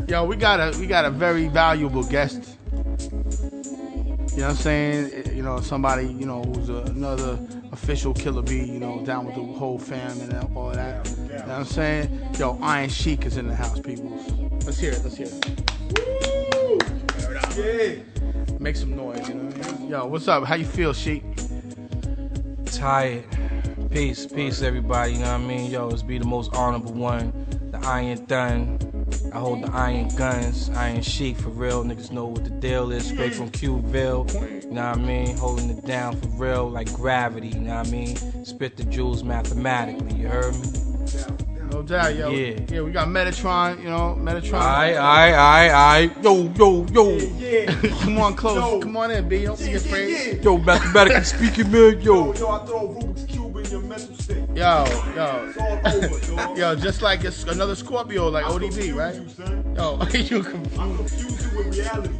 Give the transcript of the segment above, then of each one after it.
Yo, we got a very valuable guest. You know what I'm saying? You know, somebody, you know, who's another official Killer B, you know, down with the whole fam and all that. You know what I'm saying? Yo, Iron Sheik is in the house, people. Let's hear it. Woo! Yeah. Make some noise, you know what I mean? Yo, what's up? How you feel, Sheik? Tired. Peace, everybody, you know what I mean? Yo, it's be the most honorable one. The Iron Thun. I hold the iron guns, Iron Sheik for real. Niggas know what the deal is. Straight from Cubeville, you know what I mean? Holding it down for real like gravity, you know what I mean? Spit the jewels mathematically, you heard me? No doubt, yo. Yeah, we got Metatron, you know, Metatron. Aight. Yo. Yeah. Come on, close. Yo. Come on in, B. Don't be afraid. Yeah. Yo, mathematically speaking, man, Yo, I throw Rubik's Cube in your mental state. Yo. It's all over, dog. Yo, just like it's another Scorpio, like ODB, right? Yo, you confused. I'm confused with reality.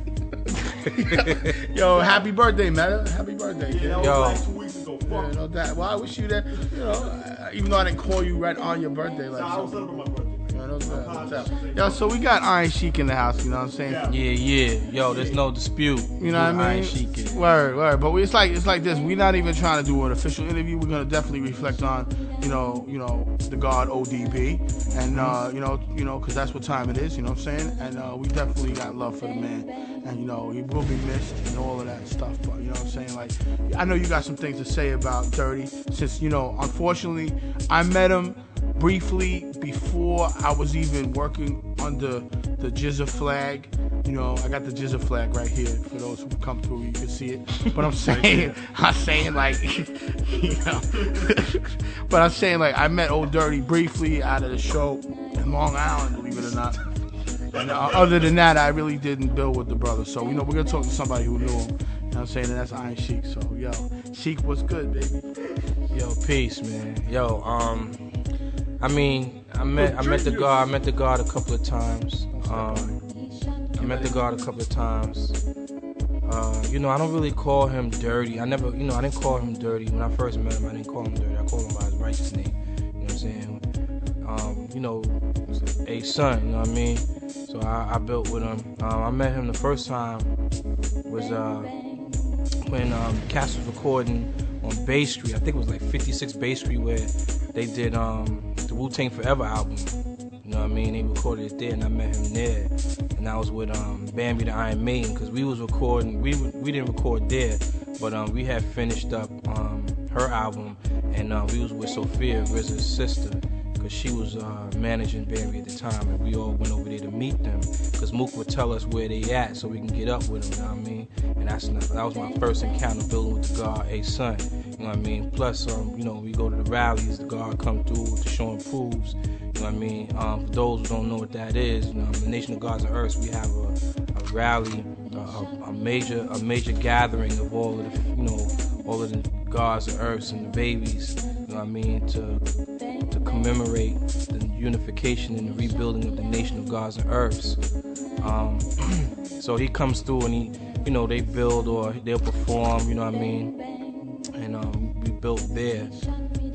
Yo, happy birthday, Meta. Happy birthday, kid. Yeah, that was like 2 weeks ago. Fuck. Yeah, no doubt. Well, I wish you that, you know, even though I didn't call you right on your birthday. Like, I was celebrating my birthday. No doubt. Yo, so we got Iron Sheik in the house, you know what I'm saying? Yeah. Yo, there's no dispute. You know what I mean? Iron Sheik is. Word. But it's like this. We're not even trying to do an official interview. We're gonna definitely reflect on, you know, the God ODB, and you know, because that's what time it is. You know what I'm saying? And we definitely got love for the man, and you know, he will be missed and all of that stuff. But you know what I'm saying? Like, I know you got some things to say about Dirty, since you know, unfortunately, I met him briefly before I was even working under the Jizza flag. You know, I got the Jizza flag right here. For those who come through, you can see it. But I'm saying like, you know, but I'm saying like, I met Old Dirty briefly out of the show in Long Island, believe it or not. And other than that, I really didn't build with the brother. So, you know, we're gonna talk to somebody who knew him. You know what I'm saying? And that's Iron Sheik. So, yo, Sheik, what's good, baby? Yo, peace, man. Yo, I mean, I met the God a couple of times. You know, I don't really call him Dirty. I didn't call him Dirty. When I first met him, I didn't call him Dirty. I called him by his righteous name. You know what I'm saying? You know, a son, you know what I mean? So I built with him. I met him the first time was when Cass was recording on Bay Street. I think it was like 56 Bay Street, where they did the Wu-Tang Forever album. You know what I mean? They recorded it there, and I met him there. And I was with Bambi the Iron Maiden, because we was recording. We didn't record there, but we had finished up her album, and we was with Sophia, RZA's sister, because she was managing Bambi at the time, and we all went over there to meet them, because Mook would tell us where they at so we can get up with them. You know what I mean? And that was my first encounter building with the God, a son. You know what I mean? Plus, you know, we go to the rallies, the God come through with the show and proves. You know what I mean? For those who don't know what that is, you know, the Nation of Gods and Earths, we have a rally, a major gathering of all of the, you know, all of the gods and earths and the babies. You know what I mean? To commemorate the unification and the rebuilding of the Nation of Gods and Earths. So he comes through and he, you know, they build or they'll perform. You know what I mean? And we built there.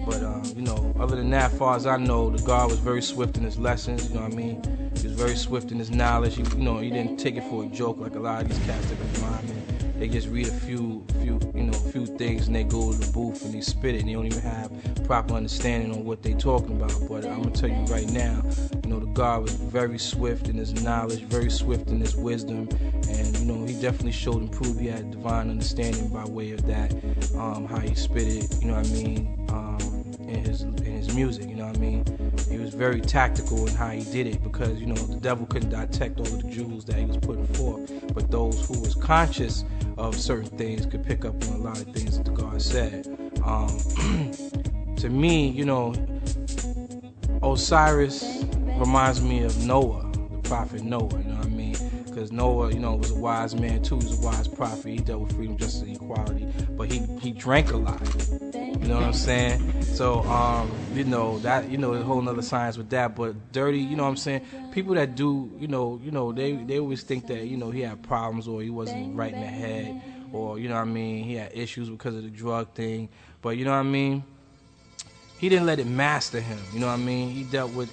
But, you know, other than that, as far as I know, the God was very swift in his lessons, you know what I mean? He was very swift in his knowledge. He, you know, he didn't take it for a joke like a lot of these cats that be rhyming. They just read a few things and they go to the booth and they spit it and they don't even have proper understanding on what they talking about. But I'm gonna tell you right now, you know, the God was very swift in his knowledge, very swift in his wisdom, and you know, he definitely showed and proved he had divine understanding by way of that, how he spit it, you know what I mean, in his music, you know what I mean. He was very tactical in how he did it, because you know, the devil couldn't detect all of the jewels that he was putting forth, but those who was conscious of certain things could pick up on a lot of things that the God said. To me, you know, Osiris reminds me of Noah, the prophet Noah, you know what I mean? Because Noah, you know, was a wise man too. He was a wise prophet. He dealt with freedom, justice, and equality, but he drank a lot. You know what I'm saying? So, you know, that, you know, a whole nother science with that. But Dirty, you know what I'm saying? People that do, you know, they always think that, you know, he had problems or he wasn't right in the head, or, you know what I mean, he had issues because of the drug thing. But, you know what I mean? he didn't let it master him. You know what I mean? He dealt with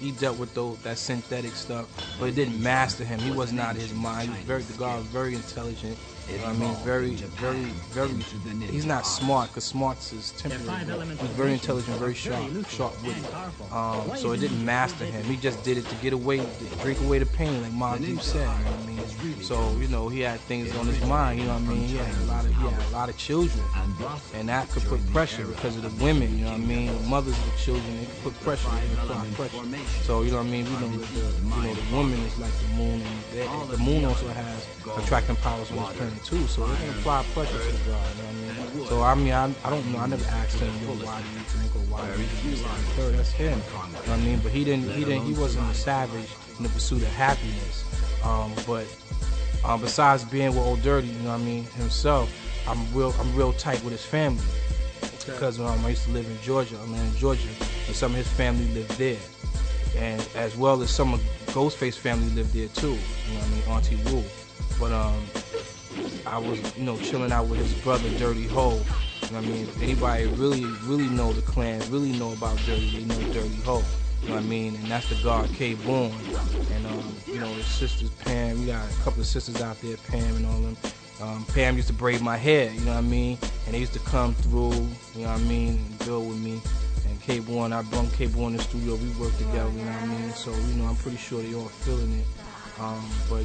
that synthetic stuff, but it didn't master him. He was not his mind. The God was very intelligent. You know what I mean? Very. He's not smart, because smart's is temporary. He's very intelligent, very sharp-witted. So it didn't master him. He just did it to break away the pain, like Mom Deep said. You know what I mean? So he had things on his mind. You know what I mean? He had a lot of children, and that could put pressure because of the women. You know what I mean? The mothers of the children, they could put pressure. So you know what I mean? We know that the woman is like the moon, and the moon also has attracting powers on this planet too, so it can apply pressure to the God, you know what I mean? So I don't know, I never asked him, why do you think, or why do you think that's him, you know what I mean? But he wasn't a savage in the pursuit of happiness, but besides being with Old Dirty, you know what I mean, himself, I'm real tight with his family, because I used to live in Georgia, and some of his family lived there, and as well as some of Ghostface family lived there too, you know what I mean, Auntie Wu. But I was, chilling out with his brother Dirty Ho. You know what I mean? If anybody really know the clan, really know about Dirty, they know Dirty Ho. You know what I mean? And that's the God K Born. And his sisters Pam, we got a couple of sisters out there, Pam and all them. Pam used to braid my hair, you know what I mean? And they used to come through, you know what I mean, and build with me. And K Born, I brought K Born in the studio, we worked together, you know what I mean? So, I'm pretty sure they all feeling it. But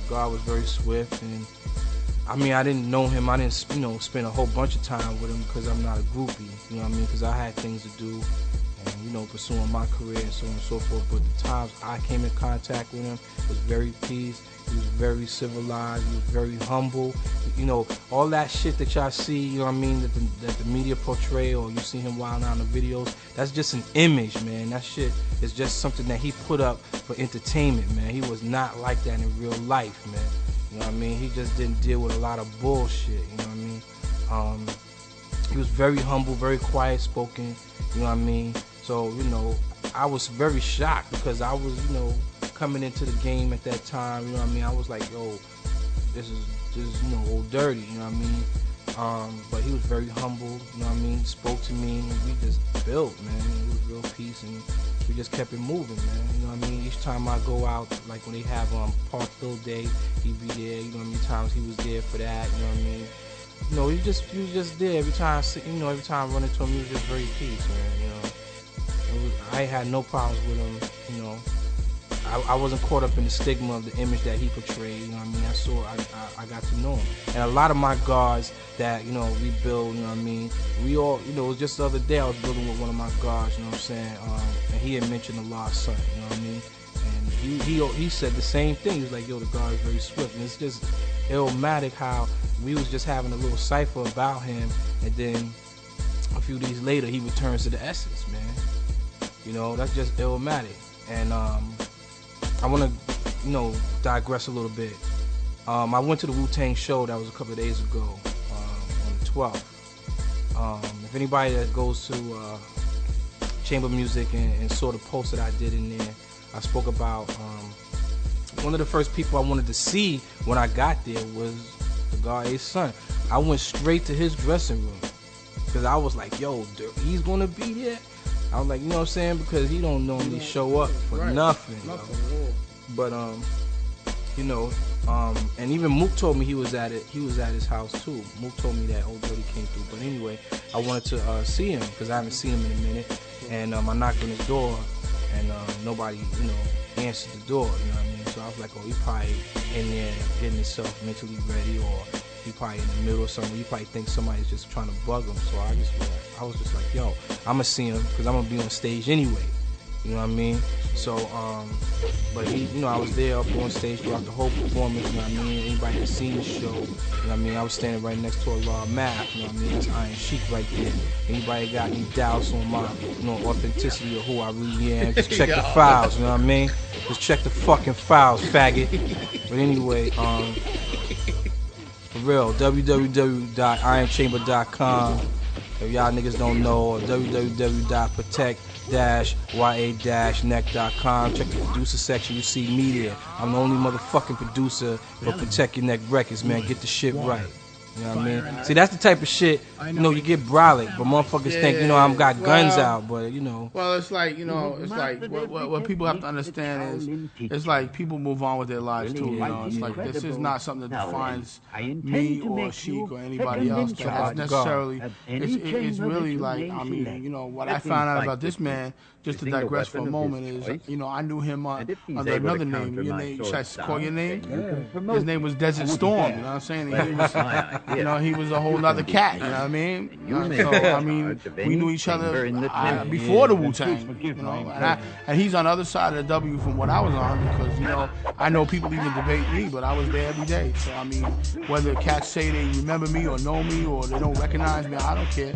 God was very swift, and I didn't know him. I didn't, spend a whole bunch of time with him because I'm not a groupie. You know what I mean? Because I had things to do, and pursuing my career and so on and so forth. But the times I came in contact with him was very peace. He was very civilized. He was very humble. All that shit that y'all see, you know what I mean, that the media portray, or you see him wilding out in the videos, that's just an image, man. That shit is just something that he put up for entertainment, man. He was not like that in real life, man. You know what I mean? He just didn't deal with a lot of bullshit, you know what I mean? He was very humble, very quiet spoken, you know what I mean? So, I was very shocked because I was, coming into the game at that time, you know what I mean? I was like, yo, this is Old Dirty, you know what I mean? But he was very humble, you know what I mean? Spoke to me, and we just built, man. It was real peace, and we just kept it moving, man. You know what I mean? Each time I go out, like when they have Park Hill Day, he'd be there. You know how many times he was there for that, you know what I mean? He was just there every time. Every time I run into him, he was just very peace, man. I had no problems with him. I wasn't caught up in the stigma of the image that he portrayed. You know what I mean? I got to know him, and a lot of my guards that we build. You know what I mean? We all, it was just the other day I was building with one of my guards. You know what I'm saying? And he had mentioned the lost son. You know what I mean? And he said the same thing. He was like, yo, the guard is very swift, and it's just illmatic how we was just having a little cipher about him, and then a few days later he returns to the essence, man. That's just illmatic. And I want to, digress a little bit. I went to the Wu-Tang show that was a couple of days ago, on the 12th. If anybody that goes to Chambermusik and saw the post that I did in there, I spoke about one of the first people I wanted to see when I got there was the God A's son. I went straight to his dressing room because I was like, yo, he's going to be there? I was like, you know what I'm saying? Because he don't normally show up for nothing. But and even Mook told me he was at his house too. Mook told me that Old Dirty came through. But anyway, I wanted to see him because I haven't seen him in a minute. And I knocked on his door, and nobody answered the door. You know what I mean? So I was like, oh, he probably in there getting himself mentally ready, or he probably in the middle or something. He probably thinks somebody's just trying to bug him. So I was just like, yo, I'ma see him because I'm gonna be on stage anyway. You know what I mean? So, but he, I was there up on stage throughout the whole performance. You know what I mean? Anybody that seen the show, you know what I mean? I was standing right next to a raw math. You know what I mean? That's Iron Sheik right there. Anybody got any doubts on my, authenticity or who I really am? Just check the files. You know what I mean? Just check the fucking files, faggot. But anyway, for real, www.ironchamber.com. If y'all niggas don't know, or www.protect-ya-neck.com. Check the producer section, you see me there. I'm the only motherfucking producer for Protect Your Neck Records, man. Get the shit right. You know what I mean? See, that's the type of shit, you know, you get brolic, but motherfuckers think, you know, I'm got guns out, but, you know. Well, it's like, you know, it's like what people have to understand is it's like people move on with their lives too, you know. It's like this is not something that defines me or Sheik or anybody else that has necessarily, it's really like, I mean, you know, what I found out about this man, just to digress for a moment, is, you know, I knew him under another name. Your name, should I call your name? His name was Desert Storm, you know what I'm saying? He was, you know, he was a whole nother cat, you know what I mean? So, I mean, we knew each other before the Wu-Tang, you know, and he's on the other side of the W from what I was on, because, you know, I know people even debate me, but I was there every day. So, I mean, whether cats say they remember me or know me or they don't recognize me, I don't care.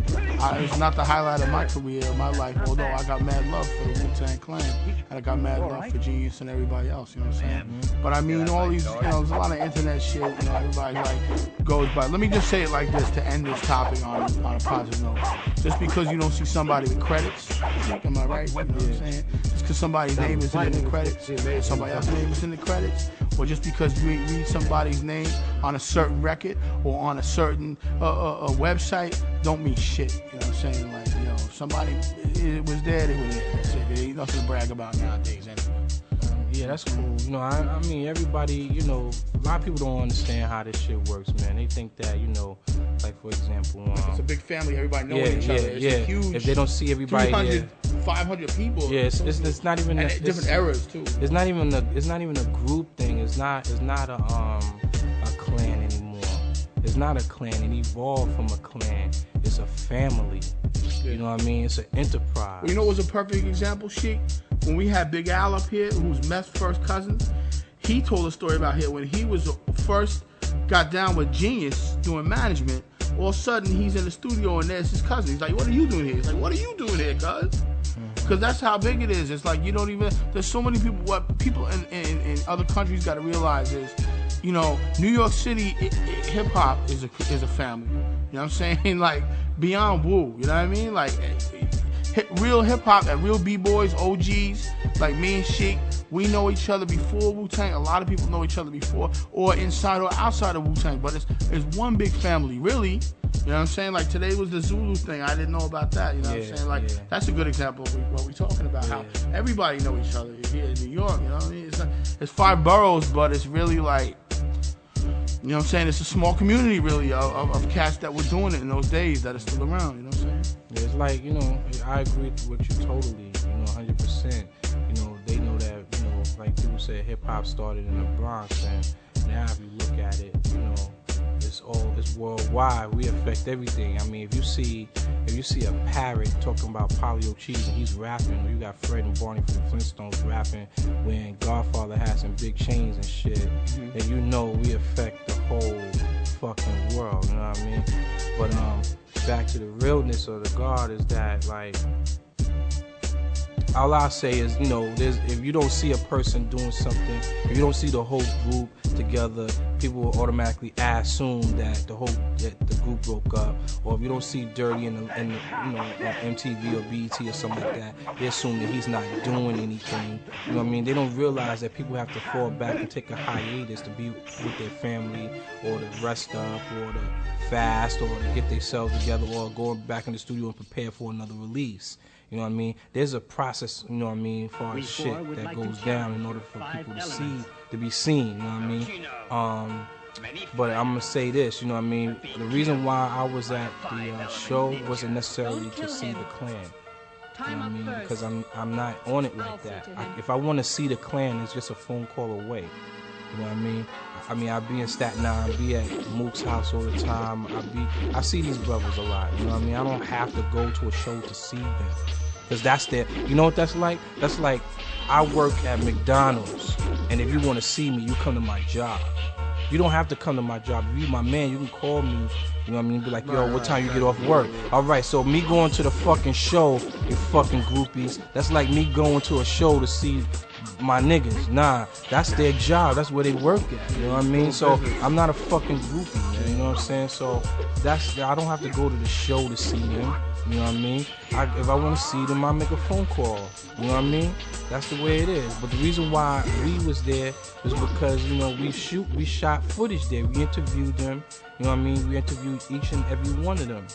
It's not the highlight of my career or my life, although I got mad love for the Wu-Tang Clan, and I got mad love for Genius and everybody else, you know what I'm saying? But I mean, all these, you know, there's a lot of internet shit, you know, everybody like goes by. Let me just say it like this to end this topic on a positive note. Just because you don't see somebody with credits, am I right? You know what I'm saying? Just because somebody's name is in the credits, somebody else's name is in the credits, or just because you read somebody's name on a certain record or on a certain website, don't mean shit. You know what I'm saying? Like, you know, somebody it was there, they were there. That's it. There ain't nothing to brag about nowadays anyway. Yeah, that's cool. You know, I mean, everybody, you know, a lot of people don't understand how this shit works, man. They think that, you know, like, for example, it's a big family, everybody knowing each other. It's huge. If they don't see everybody, 300, 500 people. Yeah, it's not even different eras too. It's not even a group thing. It's not a clan anymore. It's not a clan. It evolved from a clan. It's a family. You know what I mean? It's an enterprise. Well, you know what was a perfect example, Sheik? When we had Big Al up here, who's Meth's first cousin, he told a story about here when he was first got down with Genius doing management. All of a sudden, he's in the studio and there's his cousin. He's like, "What are you doing here?" He's like, "What are you doing here, cuz?" Because that's how big it is. It's like you don't even. There's so many people. What people in other countries got to realize is, you know, New York City hip hop is a family. You know what I'm saying? Like beyond Wu. You know what I mean? Like real hip hop and real b-boys, OGs like me and Sheik. We know each other before Wu-Tang. A lot of people know each other before, or inside or outside of Wu-Tang. But it's one big family, really. You know what I'm saying? Like today was the Zulu thing. I didn't know about that. You know what I'm saying? Like that's a good example of what we're talking about. How everybody know each other here in New York. You know what I mean? It's 5 boroughs, but it's really like, you know what I'm saying? It's a small community, really, of cats that were doing it in those days that are still around. You know what I'm saying? Yeah, it's like, you know, I agree with you totally. You know, 100%. You know, they know that, you know, like people say, hip hop started in the Bronx, and now if you look at it, you know, it's worldwide. We affect everything. I mean, if you see a parrot talking about polio cheese and he's rapping, or you got Fred and Barney from the Flintstones rapping when Godfather has some big chains and shit, then you know we affect the whole fucking world. You know what I mean? But back to the realness of the God is that, like, all I say is, you know, if you don't see a person doing something, if you don't see the whole group together, people will automatically assume that the group broke up. Or if you don't see Dirty in the you know, on MTV or BET or something like that, they assume that he's not doing anything. You know what I mean? They don't realize that people have to fall back and take a hiatus to be with their family, or to rest up, or to fast, or to get themselves together, or go back in the studio and prepare for another release. You know what I mean? There's a process, you know what I mean, as far as shit that goes down in order for people to be seen, you know what I mean? But I'm gonna say this, you know what I mean? The reason why I was at the show wasn't necessarily to see the Clan. You know what I mean? Because I'm not on it like that. If I want to see the Clan, it's just a phone call away. You know what I mean? I'll be in Staten Island, be at Mook's house all the time. I see these brothers a lot. You know what I mean? I don't have to go to a show to see them. Because that's their, you know what that's like? That's like, I work at McDonald's, and if you want to see me, you come to my job. You don't have to come to my job. If you my man, you can call me, you know what I mean? Be like, yo, what time you get off work? All right, so me going to the fucking show, you fucking groupies, that's like me going to a show to see my niggas. Nah, that's their job. That's where they work at. You know what I mean? So I'm not a fucking groupie, man. You know what I'm saying? So I don't have to go to the show to see them. You know what I mean? If I want to see them, I make a phone call. You know what I mean? That's the way it is. But the reason why we was there is because, you know, we shot footage there. We interviewed them. You know what I mean? We interviewed each and every one of them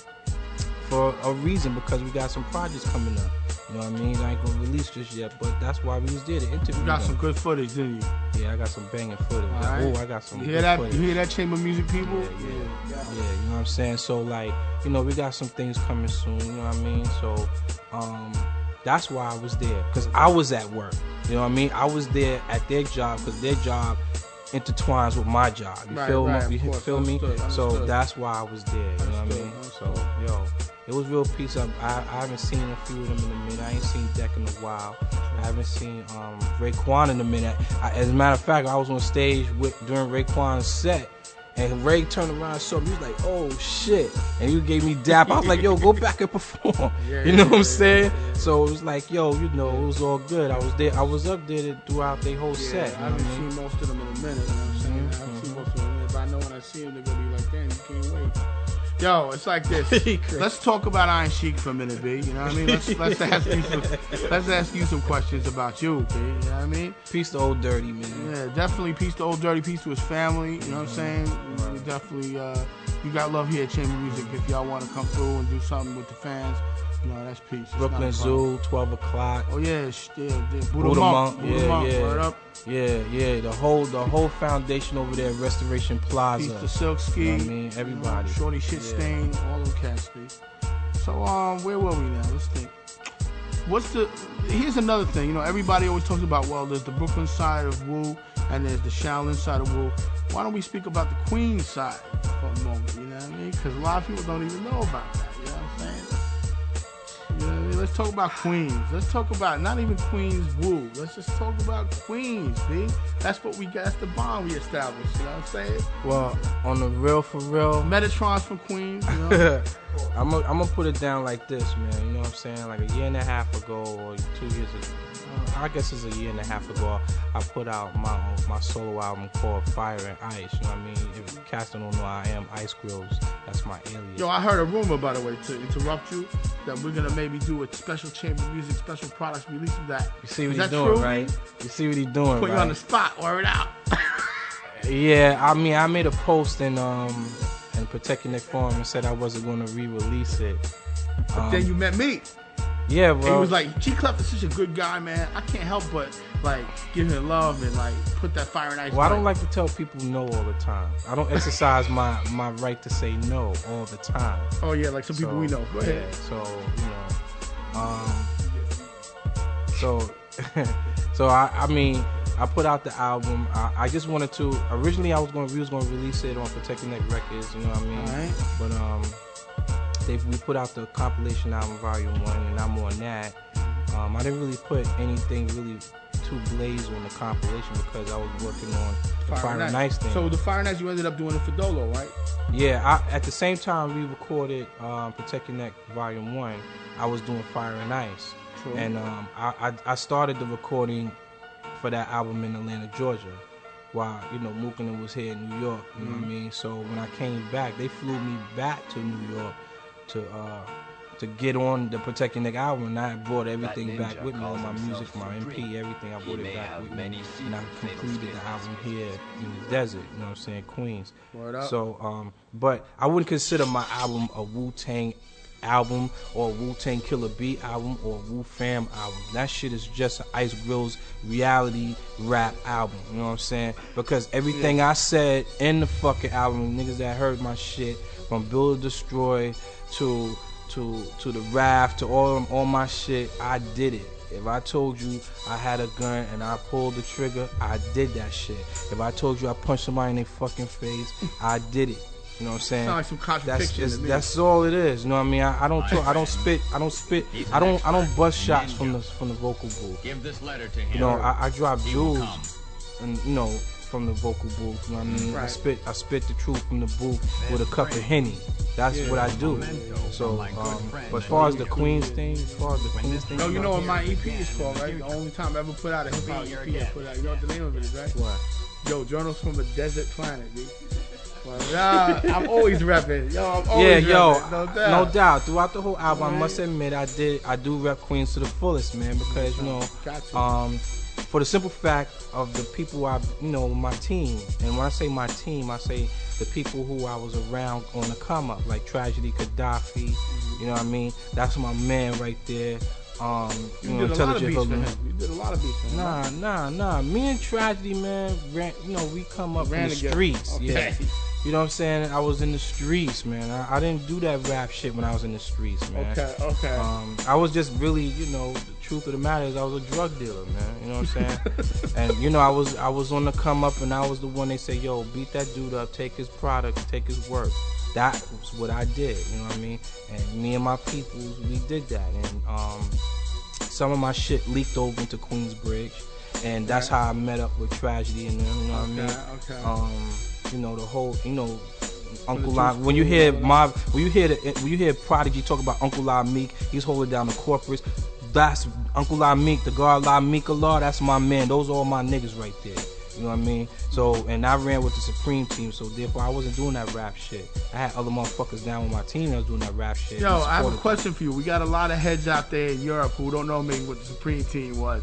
for a reason, because we got some projects coming up. You know what I mean? I ain't gonna release just yet, but that's why we was there to interview. You got them. some good footage, didn't you? Yeah, I got some banging footage. Right. Oh, I got some. You hear that? Footage. You hear that, Chamber Music people? Yeah. You know what I'm saying? So like, you know, we got some things coming soon. You know what I mean? So, that's why I was there, because I was at work. You know what I mean? I was there at their job because their job intertwines with my job. You feel me? Understood. So that's why I was there. You know what I mean? So, yo, it was real peace up. I haven't seen a few of them in a minute. I ain't seen Deck in a while. I haven't seen Raekwon in a minute. As a matter of fact, I was on stage during Raekwon's set, and Ray turned around and saw me. He was like, "Oh shit!" And he gave me dap. I was like, "Yo, go back and perform." You know what I'm saying? So it was like, yo, you know, it was all good. I was there. I was up there throughout their whole set. I haven't seen most of them in a minute. You know what I'm saying? I haven't seen most of them in a minute, but I know when I see them, they're gonna be like, "Damn, you can't wait." Yo, it's like this. Let's talk about Iron Sheik for a minute, B. You know what I mean? Let's ask you some questions about you, B. You know what I mean? Peace to Old Dirty, man. Yeah, definitely peace to Old Dirty, peace to his family. You know what I'm saying? We definitely, you got love here at Chambermusik. If y'all want to come through and do something with the fans, you know, that's peace. It's Brooklyn Zoo, 12 o'clock. Oh yeah, Buddha Monk. Yeah. Word up. Yeah. The whole foundation over there, Restoration Plaza. Peace to Silk Ski. You know what I mean? Everybody. Shorty Shit Stain, all them cats, B. So where were we now? Let's think. Here's another thing. You know, everybody always talks about, well, there's the Brooklyn side of Wu and there's the Shaolin side of Wu. Why don't we speak about the Queens side for a moment? You know what I mean? Because a lot of people don't even know about that. You know what I'm saying? You know what I mean? Let's talk about Queens. Let's talk about not even Queens Wu. Let's just talk about Queens, B. That's what we got. That's the bond we established. You know what I'm saying? Well, on the real for real, Metatron's from Queens. You know? I'm gonna put it down like this, man. You know what I'm saying? Like a year and a half ago or 2 years ago, I guess it's a year and a half ago, I put out my solo album called Fire and Ice. You know what I mean? If cats don't know, I am Ice Grills. That's my alias. Yo, I heard a rumor, by the way, to interrupt you, that we're gonna maybe do a special Chamber Music, special products release of that. You see what he's doing, true, right? Man? You see what he's doing, Put you on the spot. Word out. Yeah, I mean, I made a post in Protect Your Neck Forum and said I wasn't going to re-release it. But then you met me. Yeah, bro. He was like, G Clef is such a good guy, man. I can't help but like give him love and like put that Fire and Ice. Well, I don't like to tell people no all the time. I don't exercise my right to say no all the time. Oh yeah, like some people we know. Go ahead. Yeah, so I mean, I put out the album. I just wanted to. Originally, we was gonna release it on Protect Your Neck Records. You know what I mean? All right. But we put out the compilation album Volume 1, and I'm on that. I didn't really put anything really too blaze on the compilation because I was working on the Fire and Ice thing. So the Fire and Ice, you ended up doing it for Dolo, right? Yeah. At the same time we recorded Protect Your Neck Volume 1, I was doing Fire and Ice. True. And I started the recording for that album in Atlanta, Georgia, while, you know, Mookin was here in New York, you know what I mean? So when I came back, they flew me back to New York to get on the Protect Your Neck album, and I brought everything back with me, all my music, my MP, everything, I brought it back with me, and I completed the album here in the desert, you know what I'm saying, Queens. Word up. So, but I wouldn't consider my album a Wu-Tang album or Wu-Tang Killer B album or Wu Fam album. That shit is just an Ice Grill's reality rap album, you know what I'm saying? Because everything I said in the fucking album, niggas that heard my shit, from Build or Destroy to the Raft to all my shit, I did it. If I told you I had a gun and I pulled the trigger, I did that shit. If I told you I punched somebody in their fucking face, I did it. You know what I'm saying? Sound like some contradiction. That's all it is. You know what I mean? I don't spit. I don't bust shots from the vocal booth. Give this letter to him. You know, I drop jewels, and you know, from the vocal booth. You know what I mean? Right. I spit the truth from the booth with a cup of Henny. That's what I do. So, but as far as the Queens thing, No, you know what my EP is called, right? The only time I ever put out a hip hop EP I put out. You know what the name of it is, right? What? Yo, Journals from a Desert Planet, dude. Well, nah, I'm always repping. Yo, I'm Yeah, always yo, repping. no doubt. Throughout the whole album, I must admit, I do rep Queens to the fullest, man, because, you know, for the simple fact of the people my team. And when I say my team, I say the people who I was around on the come up, like Tragedy Gaddafi, you know what I mean? That's my man right there. You did a lot of beats for him. You did a lot of beats for him. Nah. Me and Tragedy, man, we come up in the streets. Okay. Yeah. You know what I'm saying? I was in the streets, man. I didn't do that rap shit when I was in the streets, man. Okay. I was just really, the truth of the matter is I was a drug dealer, man. You know what I'm saying? And, I was on the come up, and I was the one they say, yo, beat that dude up, take his products, take his work. That was what I did, you know what I mean? And me and my people, we did that. And some of my shit leaked over into Queensbridge, and that's how I met up with Tragedy and them, you know what I mean? The whole, Uncle La. When you hear Prodigy talk about Uncle La Meek, he's holding down the corporates. That's Uncle La Meek, the guard La Meek Allah. That's my man. Those are all my niggas right there. You know what I mean? So, and I ran with the Supreme team, so therefore I wasn't doing that rap shit. I had other motherfuckers down with my team that was doing that rap shit. Yo, I have a question for you. We got a lot of heads out there in Europe who don't know maybe what the Supreme team was.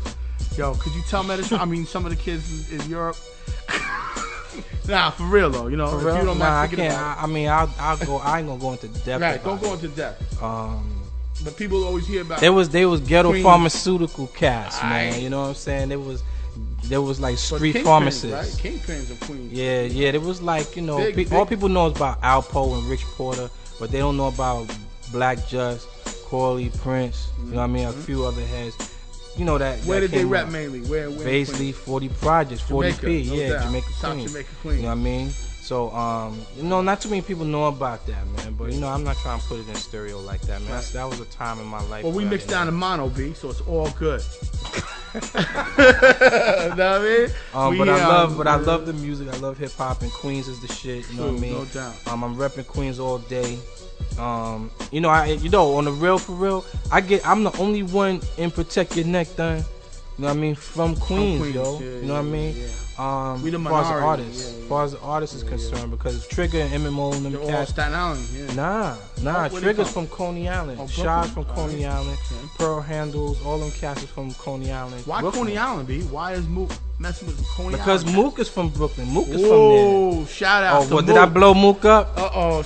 Yo, could you tell me some of the kids in Europe? Nah, for real though, for real? If you don't mind thinking about it. I mean, I'll go. I ain't gonna go into depth. Right, don't go into depth. But people always hear about. They was ghetto Queens. Pharmaceutical cats, man. You know what I'm saying? There was like street pharmacists. Right? Kingpins of Queens. Yeah. There was like Big. all people know is about Alpo and Rich Porter, but they don't know about Black Just, Corley, Prince. You know what I mean? A few other heads. You know that. Where did they rap mainly? Where? Basically, 40 Projects, 40p, Jamaica, Jamaica, Queens. You know what I mean? So, not too many people know about that, man. But I'm not trying to put it in stereo like that, man. Right. That was a time in my life. Well, we mixed down the mono B, so it's all good. Know what I mean? I love the music. I love hip hop, and Queens is the shit. You know what I mean? No doubt. I'm repping Queens all day. On the real for real, I'm the only one in Protect Your Neck done. You know what I mean? From Queens, yo. Yeah, you know what I mean? Yeah. As We the far as the minority, artists, yeah. as far as the artist is concerned, because Trigger and MMO and them They're all cats. Staten Island, yeah. Nah. Where they Trigger's from? from Coney Island. Oh, Shaw's Brooklyn? from Coney Island. Okay. Pearl Handles, all them cats is from Coney Island. Why Brooklyn. Coney Island, B? Why is Mook messing with Coney Because Island? Mook is from Brooklyn. Mook is Whoa, from there. shout out to What Mook. did I blow Mook up?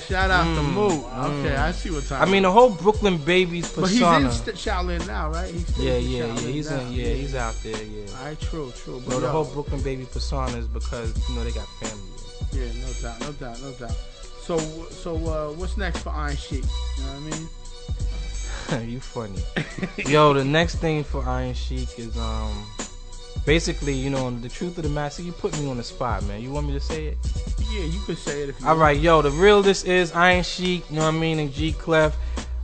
Shout out to Mook. Okay, I see what time. I mean, the whole Brooklyn Babies but he's persona. in Shaolin now, right? He's out there. Yeah. All right, true. But No, the whole Brooklyn Baby persona is because they got family. Yeah, no doubt. So what's next for Iron Sheik? You know what I mean? You funny. Yo, the next thing for Iron Sheik is basically, the truth of the matter. You put me on the spot, man. You want me to say it? Yeah, you could say it if you All want. right, yo, the real this is Iron Sheik, you know what I mean, and G Clef.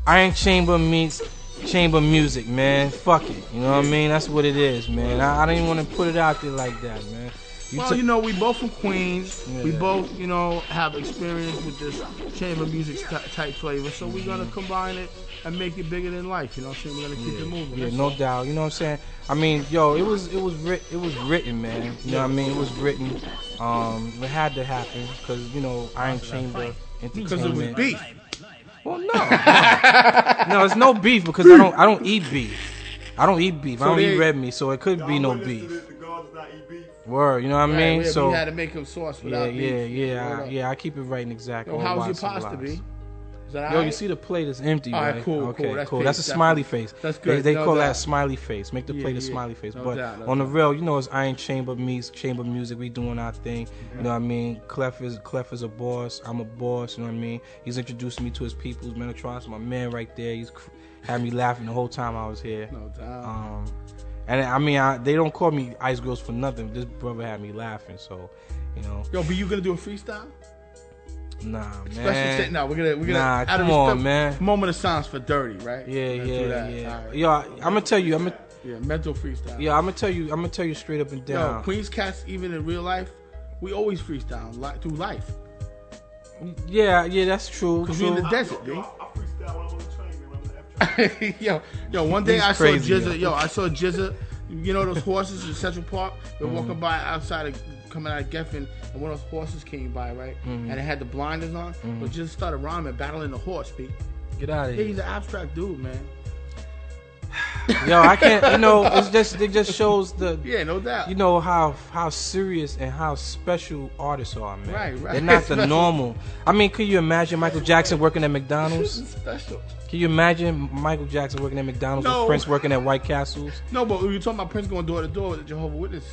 Iron Chamber meets Chambermusik, man. Fuck it, you know what I mean? That's what it is, man. I didn't want to put it out there like that, man. We both from Queens. Yeah. We both, have experience with this chamber music type flavor. So we're gonna combine it and make it bigger than life. You know what I'm saying? We're gonna keep it moving. Yeah, That's no all. doubt. You know what I'm saying? I mean, yo, it was written, man. You know what I mean? It was written. It had to happen because Iron Chamber Entertainment. Because it was beef. Well, no, it's no beef because I don't eat beef. I don't eat beef. I don't eat red meat, so it could be no beef. The God does not eat beef. Word, you know what I mean? Right, So we had to make him sauce without beef. yeah. I keep it right and exact. Yo, how's your pasta, B? Is that Yo, alright? you see the plate is empty, All right? right, cool, okay, cool. That's cool. peace. That's a smiley face. That's good. They No call that doubt. a smiley face. Make the Yeah, plate a yeah. smiley face. No But doubt, no on the doubt. real, it's Iron Chamber meets Chambermusik. We doing our thing. You know what I mean? Clef is a boss. I'm a boss. You know what I mean? He's introducing me to his peoples. Metatron's my man right there. He's had me laughing the whole time I was here. No doubt. And I mean, they don't call me Ice Girls for nothing. This brother had me laughing, so Yo, but you gonna do a freestyle? Nah, Special man. shit. Nah, we're gonna. Nah, out of come on, respect, man. Moment of silence for Dirty, right? Yeah. All right. Yo, I'm gonna tell you. Yeah, mental freestyle. I'm gonna tell you straight up and Yo, down. Queens cats, even in real life, We always freestyle through life. Yeah, that's true. Cause we in the desert, Yo, B. I freestyle when I'm on the train, man. I'm in the F-train. yo, one day He's I crazy, saw Jizza. Yo, I saw Jizza. You know those horses in Central Park? They're Mm-hmm. walking by outside of coming out of Geffen, and one of those horses came by, right? Mm-hmm. And it had the blinders on. But Jizza started rhyming, battling the horse, B. Get out of Yeah, here. he's an abstract dude, man. Yo, I can't. You know, it just shows the. Yeah, no doubt. You know how serious and how special artists are, man. Right. They're not the Special. normal. I mean, could you imagine Michael Jackson working at McDonald's? Special. Can you imagine Michael Jackson working at McDonald's No. or Prince working at White Castles? No, but you're talking about Prince going door to door with the Jehovah's Witness.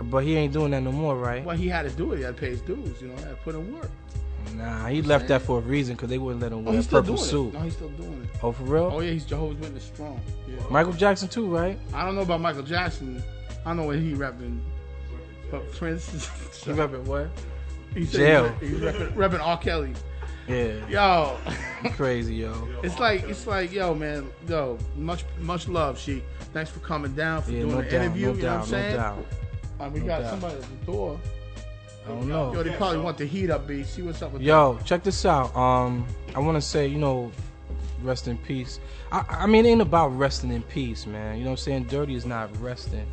But he ain't doing that no more, right? Well, he had to do it. He had to pay his dues. He had to put in work. Nah, he left that for a reason because they wouldn't let him Oh, wear a he's still purple doing suit. it. No, he's still doing it. Oh, for real? Oh, yeah, he's Jehovah's Witness strong. Yeah. Michael Jackson too, right? I don't know about Michael Jackson. I don't know what he repping. But Prince, He repping what? he said Jail. He's repping R. Kelly. Yeah, Yo, crazy, yo. it's like, yo, man, yo, much love, Sheik. Thanks for coming down for Yeah, doing no the doubt, interview. no You know what I'm doubt, saying? no doubt. We No got doubt. somebody at the door. I don't know. Yo, they probably want the heat up, B. See what's up with Yo, check this out. I want to say, rest in peace. I mean, it ain't about resting in peace, man. You know what I'm saying? Dirty is not resting.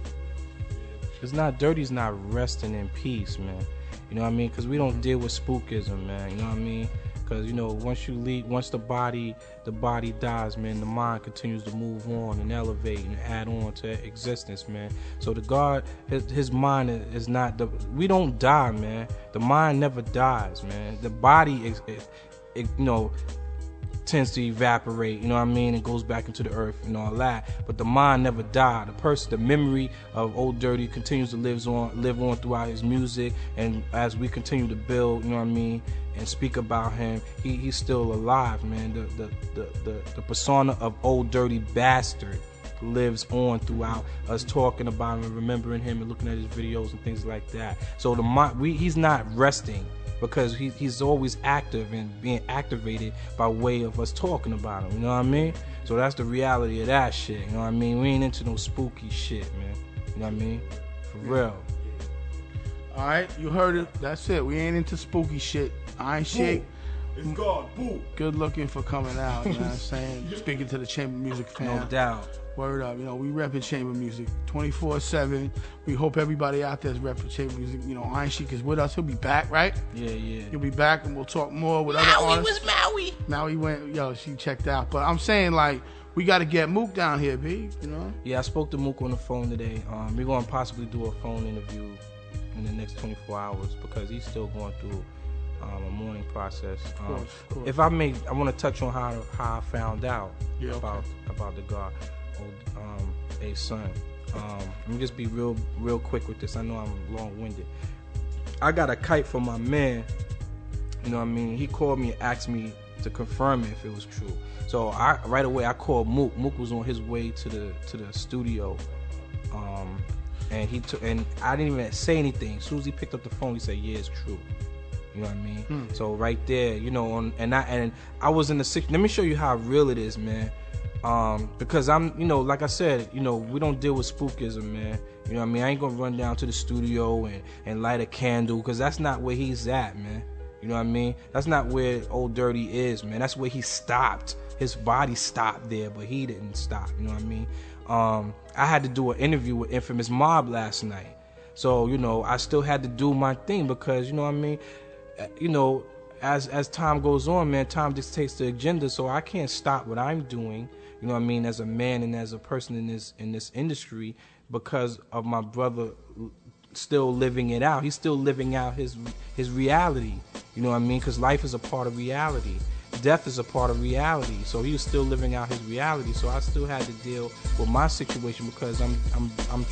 Dirty is not resting in peace, man. You know what I mean? Because we don't deal with spookism, man. You know what I mean? Because, once the body dies, man, the mind continues to move on and elevate and add on to existence, man. So the God, his mind is not, we don't die, man. The mind never dies, man. The body, tends to evaporate, you know what I mean? It goes back into the earth and all that. But the mind never died. The memory of Old Dirty continues to live on throughout his music, and as we continue to build, you know what I mean, and speak about him, he's still alive, man. The persona of Old Dirty Bastard lives on throughout us talking about him and remembering him and looking at his videos and things like that. So he's not resting, because he's always active and being activated by way of us talking about him, you know what I mean? So that's the reality of that shit, you know what I mean? We ain't into no spooky shit, man, you know what I mean? For real. All right, you heard it. That's it. We ain't into spooky shit. I ain't Sheik. It's God. Boo. Good looking for coming out, you know what I'm saying? Speaking to the Chambermusik fam. No doubt. Word up. We repping Chambermusik 24/7. We hope everybody out there is repping Chambermusik. Iron Sheik is with us. He'll be back, right? Yeah. He'll be back, and we'll talk more with other artists. Maui. Maui went, she checked out. But I'm saying, we got to get Mook down here, B, Yeah, I spoke to Mook on the phone today. We're going to possibly do a phone interview in the next 24 hours because he's still going through a mourning process. Of course. If I may, I want to touch on how I found out Yeah, okay. about the God, a son. Let me just be real quick with this. I know I'm long-winded. I got a kite from my man. You know what I mean? He called me and asked me to confirm if it was true. So right away I called Mook. Mook was on his way to the studio. And I didn't even say anything. As soon as he picked up the phone, he said, "Yeah, it's true." You know what I mean? So right there, I was in the situation. Let me show you how real it is, man. Because I'm, like I said, we don't deal with spookism, man. You know what I mean? I ain't gonna run down to the studio and light a candle, because that's not where he's at, man. You know what I mean? That's not where Old Dirty is, man. That's where he stopped. His body stopped there, but he didn't stop. You know what I mean? I had to do an interview with Infamous Mob last night. So, I still had to do my thing because, you know what I mean? As time goes on, man, time dictates the agenda, so I can't stop what I'm doing, you know what I mean, as a man and as a person in this industry, because of my brother still living it out. He's still living out his reality, you know what I mean, because life is a part of reality. Death is a part of reality, so he was still living out his reality. So I still had to deal with my situation because I'm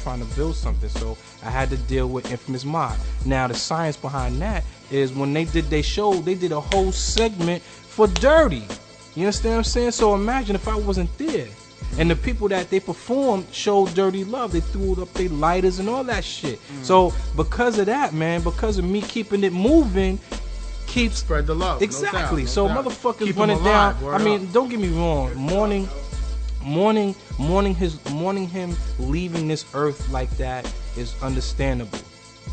trying to build something. So I had to deal with Infamous Mob. Now the science behind that is when they did their show, they did a whole segment for Dirty. You understand what I'm saying? So imagine if I wasn't there, and the people that they performed showed Dirty love. They threw up their lighters and all that shit. So because of that, man, because of me keeping it moving, keeps spread the love. Exactly. No so doubt. motherfuckers Keep running him alive, down. word I mean, up. don't get me wrong. Mourning him leaving this earth like that is understandable.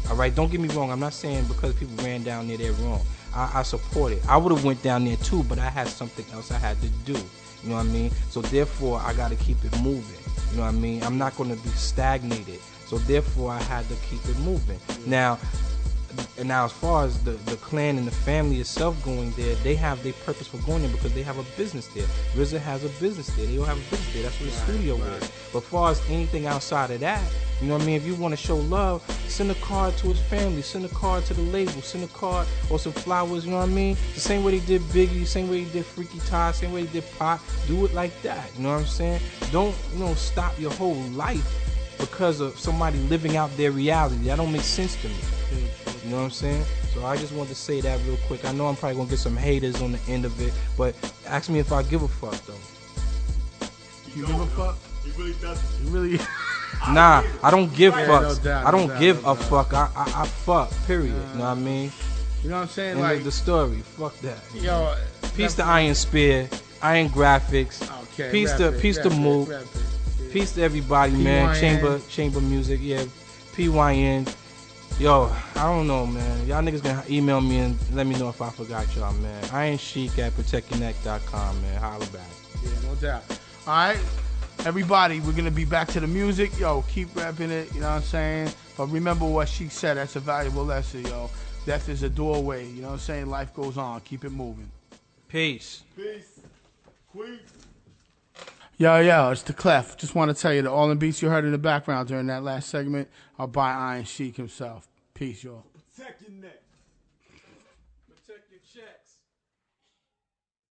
All right, don't get me wrong. I'm not saying because people ran down there, they're wrong. I support it. I would have went down there too, but I had something else I had to do. You know what I mean? So therefore, I got to keep it moving. You know what I mean? I'm not going to be stagnated. So therefore, I had to keep it moving. Now, as far as the clan and the family itself going there, they have their purpose for going there because they have a business there. RZA has a business there. They don't have a business there. That's what the studio is. But as far as anything outside of that, you know what I mean? If you want to show love, send a card to his family, send a card to the label, send a card or some flowers, you know what I mean? The same way they did Biggie, the same way they did Freaky Ty, same way they did Pac. Do it like that, you know what I'm saying? Don't, stop your whole life because of somebody living out their reality. That don't make sense to me. You know what I'm saying? So I just wanted to say that real quick. I know I'm probably going to get some haters on the end of it, but ask me if I give a fuck, though. You give a fuck? He really doesn't. You really... Nah, I don't give fucks. No doubt, I don't no give doubt, a fuck. I fuck, period. You know what I mean? You know what I'm saying? End Like, of the story. Fuck that. yo... Peace to Iron Spear, Iron Graphics. Okay, Peace to Moo. Peace to everybody, man. Chamber Music, yeah. PYN. Yo, I don't know, man. Y'all niggas gonna email me and let me know if I forgot y'all, man. Iron Sheik at protectyourneck.com, man. Holla back. Yeah, no doubt. All right, everybody, we're gonna be back to the music. Yo, keep repping it. You know what I'm saying? But remember what she said. That's a valuable lesson, yo. Death is a doorway. You know what I'm saying? Life goes on. Keep it moving. Peace. Peace. Queen. Yo, it's the Clef. Just want to tell you that all the beats you heard in the background during that last segment are by Iron Sheik himself. Peace, y'all. Protect your neck. Protect your checks.